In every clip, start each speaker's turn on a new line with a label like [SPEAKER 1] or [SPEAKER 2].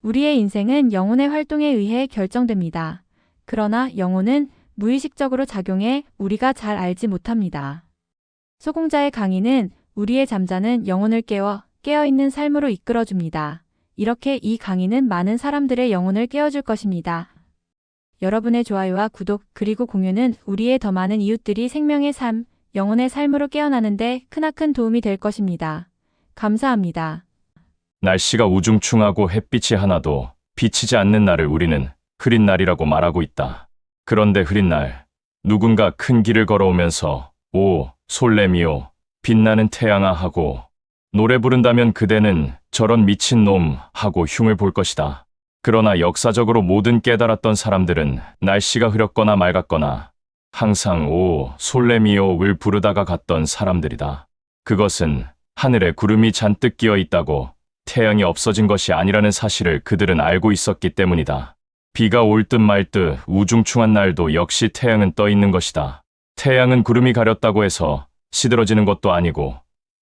[SPEAKER 1] 우리의 인생은 영혼의 활동에 의해 결정됩니다. 그러나 영혼은 무의식적으로 작용해 우리가 잘 알지 못합니다. 소공자의 강의는 우리의 잠자는 영혼을 깨어있는 삶으로 이끌어줍니다. 이렇게 이 강의는 많은 사람들의 영혼을 깨워줄 것입니다. 여러분의 좋아요와 구독 그리고 공유는 우리의 더 많은 이웃들이 생명의 삶, 영혼의 삶으로 깨어나는데 크나큰 도움이 될 것입니다. 감사합니다.
[SPEAKER 2] 날씨가 우중충하고 햇빛이 하나도 비치지 않는 날을 우리는 흐린 날이라고 말하고 있다. 그런데 흐린 날, 누군가 큰 길을 걸어오면서 오, 솔레미오, 빛나는 태양아 하고 노래 부른다면 그대는 저런 미친놈 하고 흉을 볼 것이다. 그러나 역사적으로 모든 깨달았던 사람들은 날씨가 흐렸거나 맑았거나 항상 오, 솔레미오를 부르다가 갔던 사람들이다. 그것은 하늘에 구름이 잔뜩 끼어 있다고 태양이 없어진 것이 아니라는 사실을 그들은 알고 있었기 때문이다. 비가 올 듯 말 듯 우중충한 날도 역시 태양은 떠 있는 것이다. 태양은 구름이 가렸다고 해서 시들어지는 것도 아니고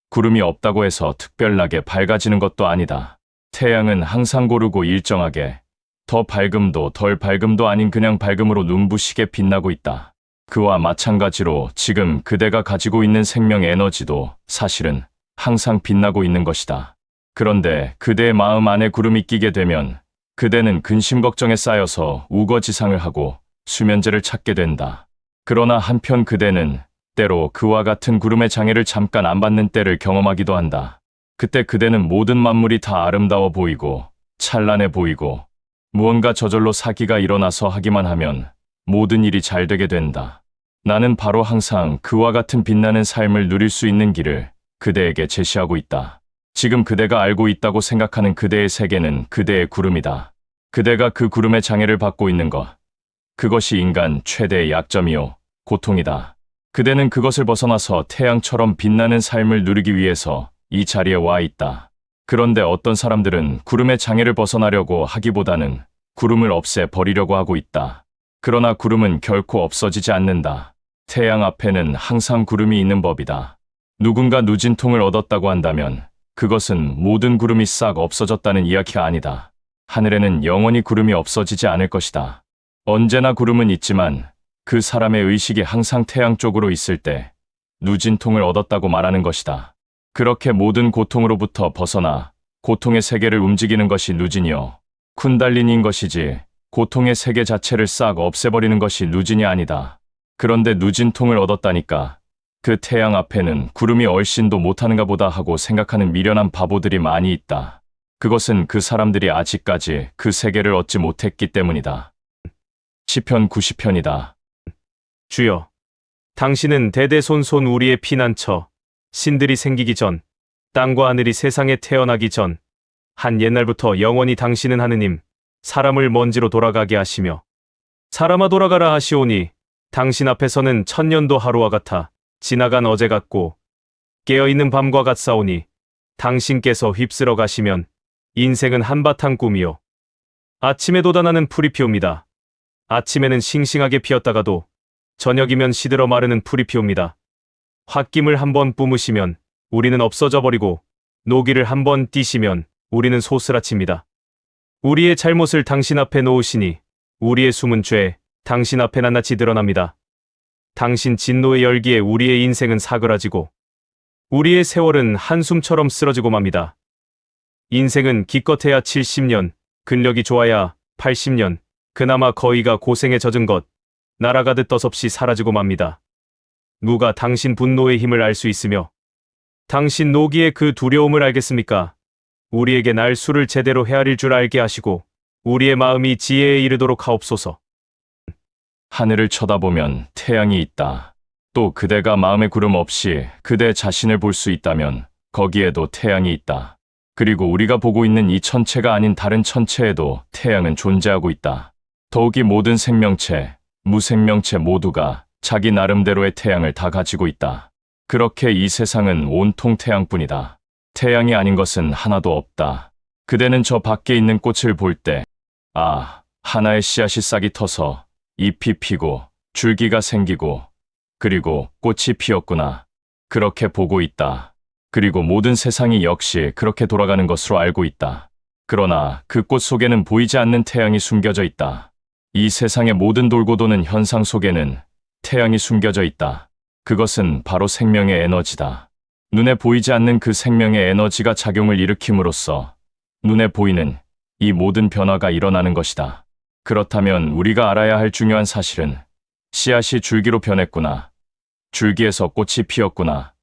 [SPEAKER 2] 구름이 없다고 해서 특별하게 밝아지는 것도 아니다. 태양은 항상 고르고 일정하게 더 밝음도 덜 밝음도 아닌 그냥 밝음으로 눈부시게 빛나고 있다. 그와 마찬가지로 지금 그대가 가지고 있는 생명 에너지도 사실은 항상 빛나고 있는 것이다. 그런데 그대의 마음 안에 구름이 끼게 되면 그대는 근심 걱정에 쌓여서 우거지상을 하고 수면제를 찾게 된다. 그러나 한편 그대는 때로 그와 같은 구름의 장애를 잠깐 안 받는 때를 경험하기도 한다. 그때 그대는 모든 만물이 다 아름다워 보이고 찬란해 보이고 무언가 저절로 사기가 일어나서 하기만 하면 모든 일이 잘 되게 된다. 나는 바로 항상 그와 같은 빛나는 삶을 누릴 수 있는 길을 그대에게 제시하고 있다. 지금 그대가 알고 있다고 생각하는 그대의 세계는 그대의 구름이다. 그대가 그 구름의 장애를 받고 있는 것. 그것이 인간 최대의 약점이요, 고통이다. 그대는 그것을 벗어나서 태양처럼 빛나는 삶을 누리기 위해서 이 자리에 와 있다. 그런데 어떤 사람들은 구름의 장애를 벗어나려고 하기보다는 구름을 없애버리려고 하고 있다. 그러나 구름은 결코 없어지지 않는다. 태양 앞에는 항상 구름이 있는 법이다. 누군가 누진통을 얻었다고 한다면 그것은 모든 구름이 싹 없어졌다는 이야기가 아니다. 하늘에는 영원히 구름이 없어지지 않을 것이다. 언제나 구름은 있지만 그 사람의 의식이 항상 태양 쪽으로 있을 때 누진통을 얻었다고 말하는 것이다. 그렇게 모든 고통으로부터 벗어나 고통의 세계를 움직이는 것이 누진이요, 쿤달리니인 것이지 고통의 세계 자체를 싹 없애버리는 것이 누진이 아니다. 그런데 누진통을 얻었다니까 그 태양 앞에는 구름이 얼씬도 못하는가 보다 하고 생각하는 미련한 바보들이 많이 있다. 그것은 그 사람들이 아직까지 그 세계를 얻지 못했기 때문이다. 시편 90편이다.
[SPEAKER 3] 주여, 당신은 대대손손 우리의 피난처, 신들이 생기기 전, 땅과 하늘이 세상에 태어나기 전, 한 옛날부터 영원히 당신은 하느님, 사람을 먼지로 돌아가게 하시며, 사람아 돌아가라 하시오니, 당신 앞에서는 천년도 하루와 같아, 지나간 어제 같고 깨어있는 밤과 같사오니 당신께서 휩쓸어 가시면 인생은 한바탕 꿈이요. 아침에 돋아나는 풀이 피옵니다. 아침에는 싱싱하게 피었다가도 저녁이면 시들어 마르는 풀이 피옵니다. 홧김을 한번 뿜으시면 우리는 없어져 버리고 노기를 한번 띄시면 우리는 소스라칩니다. 우리의 잘못을 당신 앞에 놓으시니 우리의 숨은 죄 당신 앞에 낱낱이 드러납니다. 당신 진노의 열기에 우리의 인생은 사그라지고 우리의 세월은 한숨처럼 쓰러지고 맙니다. 인생은 기껏해야 70년, 근력이 좋아야 80년, 그나마 거의가 고생에 젖은 것, 날아가듯 덧없이 사라지고 맙니다. 누가 당신 분노의 힘을 알 수 있으며 당신 노기의 그 두려움을 알겠습니까? 우리에게 날수를 제대로 헤아릴 줄 알게 하시고 우리의 마음이 지혜에 이르도록 하옵소서.
[SPEAKER 2] 하늘을 쳐다보면 태양이 있다. 또 그대가 마음의 구름 없이 그대 자신을 볼 수 있다면 거기에도 태양이 있다. 그리고 우리가 보고 있는 이 천체가 아닌 다른 천체에도 태양은 존재하고 있다. 더욱이 모든 생명체, 무생명체 모두가 자기 나름대로의 태양을 다 가지고 있다. 그렇게 이 세상은 온통 태양뿐이다. 태양이 아닌 것은 하나도 없다. 그대는 저 밖에 있는 꽃을 볼 때, 아, 하나의 씨앗이 싹이 터서 잎이 피고 줄기가 생기고 그리고 꽃이 피었구나. 그렇게 보고 있다. 그리고 모든 세상이 역시 그렇게 돌아가는 것으로 알고 있다. 그러나 그 꽃 속에는 보이지 않는 태양이 숨겨져 있다. 이 세상의 모든 돌고 도는 현상 속에는 태양이 숨겨져 있다. 그것은 바로 생명의 에너지다. 눈에 보이지 않는 그 생명의 에너지가 작용을 일으킴으로써 눈에 보이는 이 모든 변화가 일어나는 것이다. 그렇다면 우리가 알아야 할 중요한 사실은 씨앗이 줄기로 변했구나. 줄기에서 꽃이 피었구나.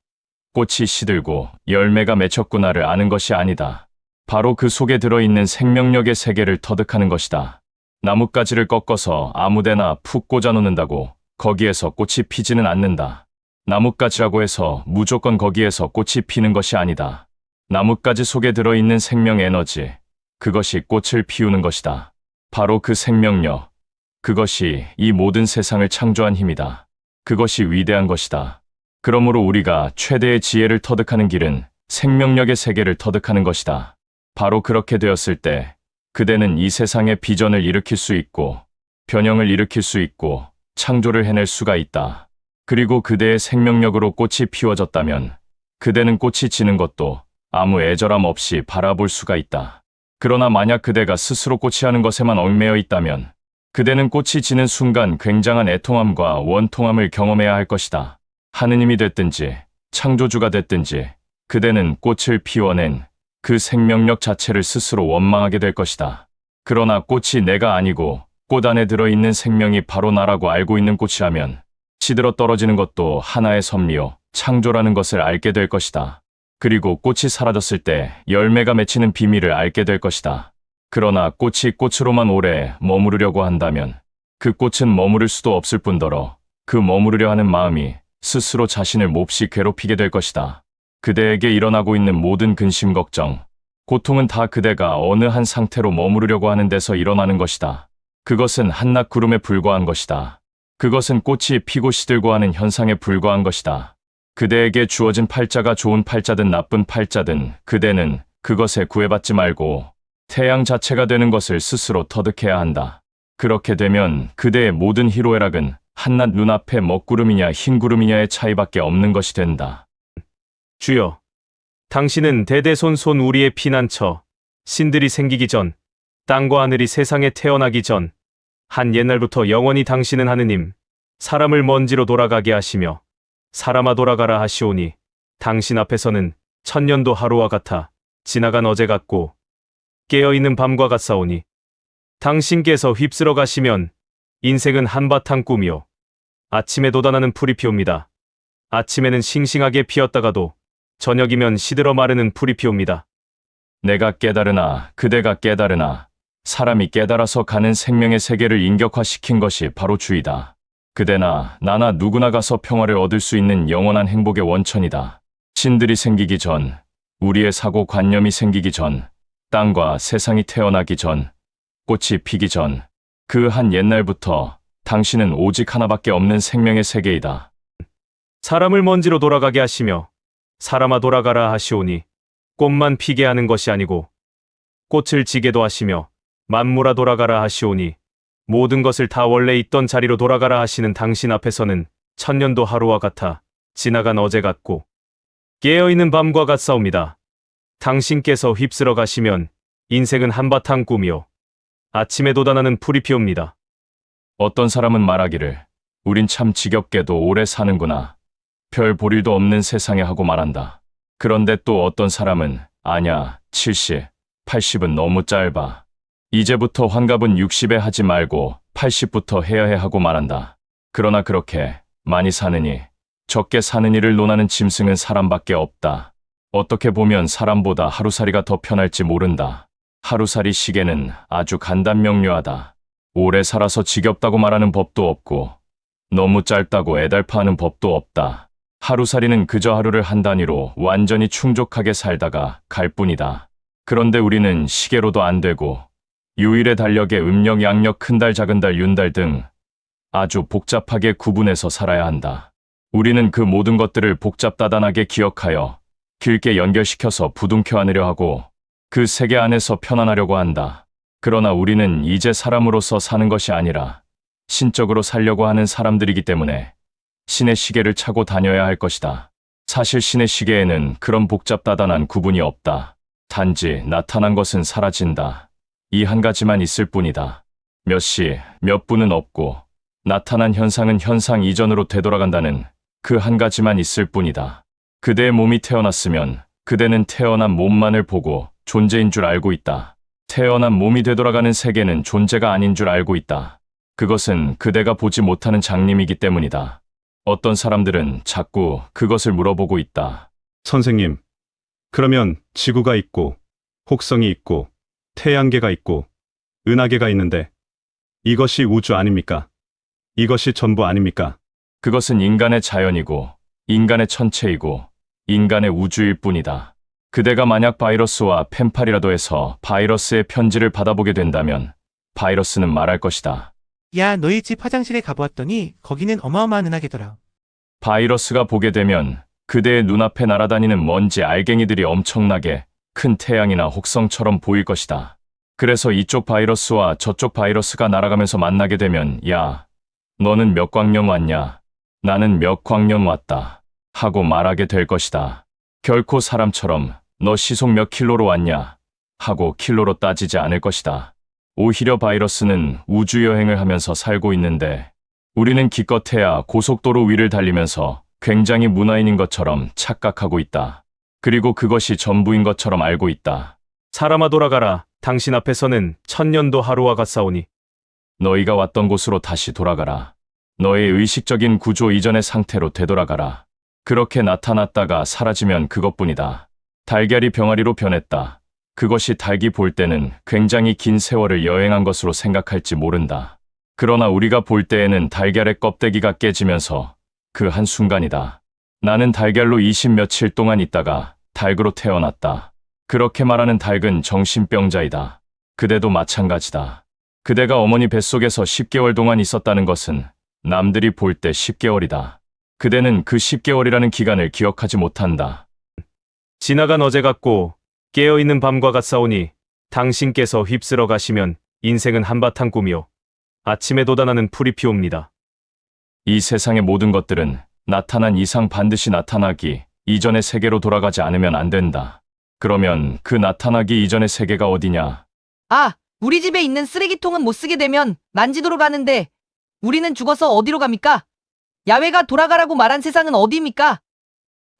[SPEAKER 2] 꽃이 시들고 열매가 맺혔구나를 아는 것이 아니다. 바로 그 속에 들어있는 생명력의 세계를 터득하는 것이다. 나뭇가지를 꺾어서 아무데나 푹 꽂아 놓는다고 거기에서 꽃이 피지는 않는다. 나뭇가지라고 해서 무조건 거기에서 꽃이 피는 것이 아니다. 나뭇가지 속에 들어있는 생명 에너지, 그것이 꽃을 피우는 것이다. 바로 그 생명력, 그것이 이 모든 세상을 창조한 힘이다. 그것이 위대한 것이다. 그러므로 우리가 최대의 지혜를 터득하는 길은 생명력의 세계를 터득하는 것이다. 바로 그렇게 되었을 때 그대는 이 세상의 비전을 일으킬 수 있고 변형을 일으킬 수 있고 창조를 해낼 수가 있다. 그리고 그대의 생명력으로 꽃이 피워졌다면 그대는 꽃이 지는 것도 아무 애절함 없이 바라볼 수가 있다. 그러나 만약 그대가 스스로 꽃이 하는 것에만 얽매여 있다면 그대는 꽃이 지는 순간 굉장한 애통함과 원통함을 경험해야 할 것이다. 하느님이 됐든지 창조주가 됐든지 그대는 꽃을 피워낸 그 생명력 자체를 스스로 원망하게 될 것이다. 그러나 꽃이 내가 아니고 꽃 안에 들어있는 생명이 바로 나라고 알고 있는 꽃이라면 시들어 떨어지는 것도 하나의 섭리요, 창조라는 것을 알게 될 것이다. 그리고 꽃이 사라졌을 때 열매가 맺히는 비밀을 알게 될 것이다. 그러나 꽃이 꽃으로만 오래 머무르려고 한다면 그 꽃은 머무를 수도 없을 뿐더러 그 머무르려 하는 마음이 스스로 자신을 몹시 괴롭히게 될 것이다. 그대에게 일어나고 있는 모든 근심 걱정, 고통은 다 그대가 어느 한 상태로 머무르려고 하는 데서 일어나는 것이다. 그것은 한낮 구름에 불과한 것이다. 그것은 꽃이 피고 시들고 하는 현상에 불과한 것이다. 그대에게 주어진 팔자가 좋은 팔자든 나쁜 팔자든 그대는 그것에 구애받지 말고 태양 자체가 되는 것을 스스로 터득해야 한다. 그렇게 되면 그대의 모든 희로애락은 한낮 눈앞에 먹구름이냐 흰구름이냐의 차이밖에 없는 것이 된다.
[SPEAKER 3] 주여, 당신은 대대손손 우리의 피난처, 신들이 생기기 전, 땅과 하늘이 세상에 태어나기 전, 한 옛날부터 영원히 당신은 하느님, 사람을 먼지로 돌아가게 하시며 사람아 돌아가라 하시오니 당신 앞에서는 천년도 하루와 같아 지나간 어제 같고 깨어있는 밤과 같사오니 당신께서 휩쓸어 가시면 인생은 한바탕 꿈이요 아침에 돋아나는 풀이 피옵니다. 아침에는 싱싱하게 피었다가도 저녁이면 시들어 마르는 풀이 피옵니다.
[SPEAKER 2] 내가 깨달으나 그대가 깨달으나 사람이 깨달아서 가는 생명의 세계를 인격화시킨 것이 바로 주이다. 그대나 나나 누구나 가서 평화를 얻을 수 있는 영원한 행복의 원천이다. 신들이 생기기 전, 우리의 사고관념이 생기기 전, 땅과 세상이 태어나기 전, 꽃이 피기 전, 그 한 옛날부터 당신은 오직 하나밖에 없는 생명의 세계이다.
[SPEAKER 3] 사람을 먼지로 돌아가게 하시며 사람아 돌아가라 하시오니 꽃만 피게 하는 것이 아니고 꽃을 지게도 하시며 만물아 돌아가라 하시오니 모든 것을 다 원래 있던 자리로 돌아가라 하시는 당신 앞에서는 천년도 하루와 같아 지나간 어제 같고 깨어있는 밤과 같사옵니다. 당신께서 휩쓸어 가시면 인생은 한바탕 꿈이요 아침에 돋아나는 풀이 피옵니다.
[SPEAKER 2] 어떤 사람은 말하기를 우린 참 지겹게도 오래 사는구나. 별 볼 일도 없는 세상에 하고 말한다. 그런데 또 어떤 사람은 아냐 70, 80은 너무 짧아. 이제부터 환갑은 60에 하지 말고 80부터 해야 해 하고 말한다. 그러나 그렇게 많이 사느니 적게 사는 일을 논하는 짐승은 사람밖에 없다. 어떻게 보면 사람보다 하루살이가 더 편할지 모른다. 하루살이 시계는 아주 간단명료하다. 오래 살아서 지겹다고 말하는 법도 없고 너무 짧다고 애달파하는 법도 없다. 하루살이는 그저 하루를 한 단위로 완전히 충족하게 살다가 갈 뿐이다. 그런데 우리는 시계로도 안 되고 유일의 달력에 음력, 양력, 큰달, 작은달, 윤달 등 아주 복잡하게 구분해서 살아야 한다. 우리는 그 모든 것들을 복잡다단하게 기억하여 길게 연결시켜서 부둥켜 안으려 하고 그 세계 안에서 편안하려고 한다. 그러나 우리는 이제 사람으로서 사는 것이 아니라 신적으로 살려고 하는 사람들이기 때문에 신의 시계를 차고 다녀야 할 것이다. 사실 신의 시계에는 그런 복잡다단한 구분이 없다. 단지 나타난 것은 사라진다. 이 한 가지만 있을 뿐이다. 몇 시, 몇 분은 없고 나타난 현상은 현상 이전으로 되돌아간다는 그 한 가지만 있을 뿐이다. 그대의 몸이 태어났으면 그대는 태어난 몸만을 보고 존재인 줄 알고 있다. 태어난 몸이 되돌아가는 세계는 존재가 아닌 줄 알고 있다. 그것은 그대가 보지 못하는 장님이기 때문이다. 어떤 사람들은 자꾸 그것을 물어보고 있다.
[SPEAKER 4] 선생님, 그러면 지구가 있고, 혹성이 있고, 태양계가 있고, 은하계가 있는데, 이것이 우주 아닙니까? 이것이 전부 아닙니까?
[SPEAKER 2] 그것은 인간의 자연이고, 인간의 천체이고, 인간의 우주일 뿐이다. 그대가 만약 바이러스와 펜팔이라도 해서 바이러스의 편지를 받아보게 된다면, 바이러스는 말할 것이다.
[SPEAKER 5] 야, 너희 집 화장실에 가보았더니 거기는 어마어마한 은하계더라.
[SPEAKER 2] 바이러스가 보게 되면 그대의 눈앞에 날아다니는 먼지 알갱이들이 엄청나게 큰 태양이나 혹성처럼 보일 것이다. 그래서 이쪽 바이러스와 저쪽 바이러스가 날아가면서 만나게 되면 야, 너는 몇 광년 왔냐? 나는 몇 광년 왔다. 하고 말하게 될 것이다. 결코 사람처럼 너 시속 몇 킬로로 왔냐? 하고 킬로로 따지지 않을 것이다. 오히려 바이러스는 우주여행을 하면서 살고 있는데 우리는 기껏해야 고속도로 위를 달리면서 굉장히 문화인인 것처럼 착각하고 있다. 그리고 그것이 전부인 것처럼 알고 있다.
[SPEAKER 3] 사람아 돌아가라. 당신 앞에서는 천년도 하루와 같사오니.
[SPEAKER 2] 너희가 왔던 곳으로 다시 돌아가라. 너의 의식적인 구조 이전의 상태로 되돌아가라. 그렇게 나타났다가 사라지면 그것뿐이다. 달걀이 병아리로 변했다. 그것이 닭이 볼 때는 굉장히 긴 세월을 여행한 것으로 생각할지 모른다. 그러나 우리가 볼 때에는 달걀의 껍데기가 깨지면서 그 한순간이다. 나는 달걀로 20 며칠 동안 있다가 닭으로 태어났다. 그렇게 말하는 닭은 정신병자이다. 그대도 마찬가지다. 그대가 어머니 뱃속에서 10개월 동안 있었다는 것은 남들이 볼 때 10개월이다. 그대는 그 10개월이라는 기간을 기억하지 못한다.
[SPEAKER 3] 지나간 어제 같고 깨어있는 밤과 같사오니 당신께서 휩쓸어 가시면 인생은 한바탕 꿈이요. 아침에 돋아나는 풀이 피옵니다.
[SPEAKER 2] 이 세상의 모든 것들은 나타난 이상 반드시 나타나기 이전의 세계로 돌아가지 않으면 안 된다. 그러면 그 나타나기 이전의 세계가 어디냐?
[SPEAKER 6] 아, 우리 집에 있는 쓰레기통은 못 쓰게 되면 난지도로 가는데 우리는 죽어서 어디로 갑니까? 야외가 돌아가라고 말한 세상은 어디입니까?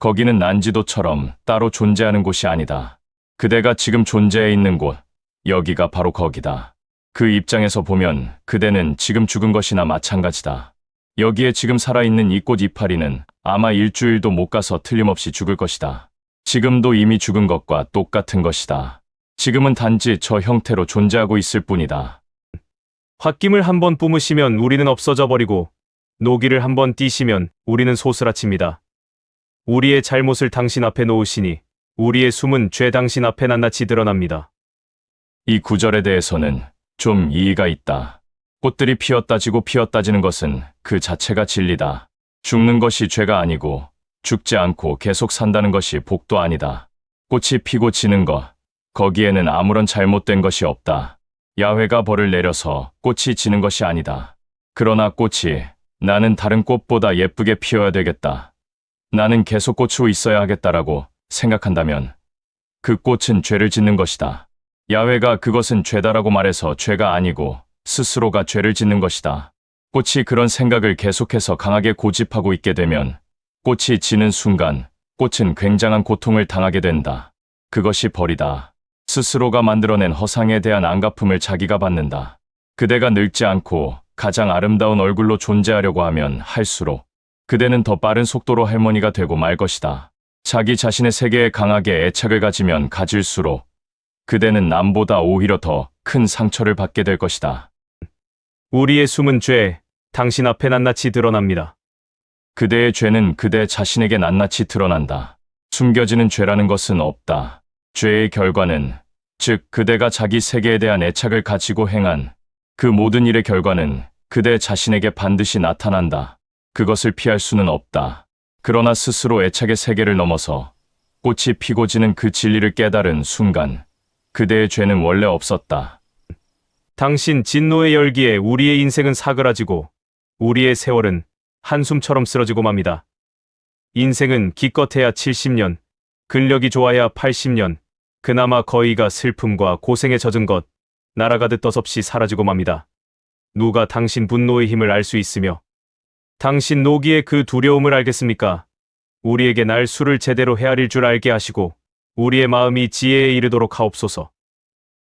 [SPEAKER 2] 거기는 난지도처럼 따로 존재하는 곳이 아니다. 그대가 지금 존재해 있는 곳, 여기가 바로 거기다. 그 입장에서 보면 그대는 지금 죽은 것이나 마찬가지다. 여기에 지금 살아있는 이 꽃 이파리는 아마 일주일도 못 가서 틀림없이 죽을 것이다. 지금도 이미 죽은 것과 똑같은 것이다. 지금은 단지 저 형태로 존재하고 있을 뿐이다.
[SPEAKER 3] 홧김을 한번 뿜으시면 우리는 없어져 버리고 노기를 한번 띄시면 우리는 소스라칩니다. 우리의 잘못을 당신 앞에 놓으시니 우리의 숨은 죄 당신 앞에 낱낱이 드러납니다.
[SPEAKER 2] 이 구절에 대해서는 좀 이의가 있다. 꽃들이 피었다 지고 피었다 지는 것은 그 자체가 진리다. 죽는 것이 죄가 아니고 죽지 않고 계속 산다는 것이 복도 아니다. 꽃이 피고 지는 것, 거기에는 아무런 잘못된 것이 없다. 야훼가 벌을 내려서 꽃이 지는 것이 아니다. 그러나 꽃이 나는 다른 꽃보다 예쁘게 피어야 되겠다. 나는 계속 꽃으로 있어야 하겠다라고 생각한다면 그 꽃은 죄를 짓는 것이다. 야훼가 그것은 죄다라고 말해서 죄가 아니고 스스로가 죄를 짓는 것이다. 꽃이 그런 생각을 계속해서 강하게 고집하고 있게 되면 꽃이 지는 순간 꽃은 굉장한 고통을 당하게 된다. 그것이 벌이다. 스스로가 만들어낸 허상에 대한 안갚음을 자기가 받는다. 그대가 늙지 않고 가장 아름다운 얼굴로 존재하려고 하면 할수록 그대는 더 빠른 속도로 할머니가 되고 말 것이다. 자기 자신의 세계에 강하게 애착을 가지면 가질수록 그대는 남보다 오히려 더 큰 상처를 받게 될 것이다.
[SPEAKER 3] 우리의 숨은 죄, 당신 앞에 낱낱이 드러납니다.
[SPEAKER 2] 그대의 죄는 그대 자신에게 낱낱이 드러난다. 숨겨지는 죄라는 것은 없다. 죄의 결과는, 즉 그대가 자기 세계에 대한 애착을 가지고 행한 그 모든 일의 결과는 그대 자신에게 반드시 나타난다. 그것을 피할 수는 없다. 그러나 스스로 애착의 세계를 넘어서 꽃이 피고 지는 그 진리를 깨달은 순간 그대의 죄는 원래 없었다.
[SPEAKER 3] 당신 진노의 열기에 우리의 인생은 사그라지고 우리의 세월은 한숨처럼 쓰러지고 맙니다. 인생은 기껏해야 70년, 근력이 좋아야 80년, 그나마 거의가 슬픔과 고생에 젖은 것, 날아가듯 덧없이 사라지고 맙니다. 누가 당신 분노의 힘을 알 수 있으며 당신 노기의 그 두려움을 알겠습니까? 우리에게 날수를 제대로 헤아릴 줄 알게 하시고 우리의 마음이 지혜에 이르도록 하옵소서.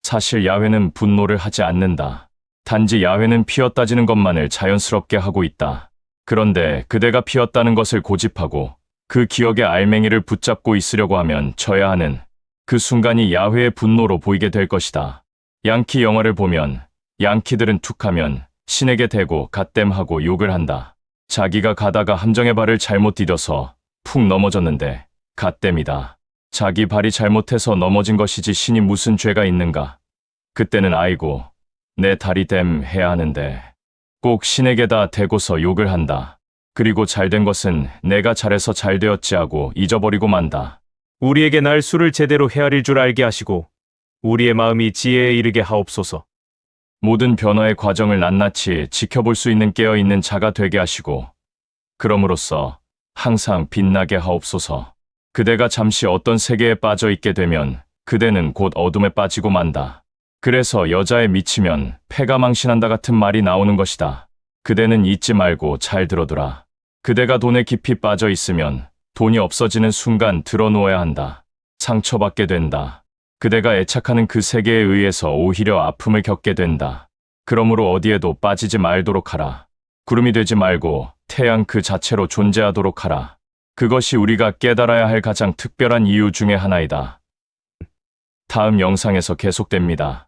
[SPEAKER 2] 사실 야훼는 분노를 하지 않는다. 단지 야훼는 피었다지는 것만을 자연스럽게 하고 있다. 그런데 그대가 피었다는 것을 고집하고 그 기억의 알맹이를 붙잡고 있으려고 하면 져야 하는 그 순간이 야훼의 분노로 보이게 될 것이다. 양키 영화를 보면 양키들은 툭하면 신에게 대고 갓댐하고 욕을 한다. 자기가 가다가 함정의 발을 잘못 디뎌서 푹 넘어졌는데 갓댐이다. 자기 발이 잘못해서 넘어진 것이지 신이 무슨 죄가 있는가. 그때는 아이고 내 다리 댐 해야 하는데 꼭 신에게다 대고서 욕을 한다. 그리고 잘된 것은 내가 잘해서 잘되었지 하고 잊어버리고 만다.
[SPEAKER 3] 우리에게 날수를 제대로 헤아릴 줄 알게 하시고 우리의 마음이 지혜에 이르게 하옵소서.
[SPEAKER 2] 모든 변화의 과정을 낱낱이 지켜볼 수 있는 깨어있는 자가 되게 하시고 그럼으로써 항상 빛나게 하옵소서. 그대가 잠시 어떤 세계에 빠져 있게 되면 그대는 곧 어둠에 빠지고 만다. 그래서 여자에 미치면 패가 망신한다 같은 말이 나오는 것이다. 그대는 잊지 말고 잘 들어두라. 그대가 돈에 깊이 빠져 있으면 돈이 없어지는 순간 들어놓아야 한다. 상처받게 된다. 그대가 애착하는 그 세계에 의해서 오히려 아픔을 겪게 된다. 그러므로 어디에도 빠지지 말도록 하라. 구름이 되지 말고 태양 그 자체로 존재하도록 하라. 그것이 우리가 깨달아야 할 가장 특별한 이유 중에 하나이다. 다음 영상에서 계속됩니다.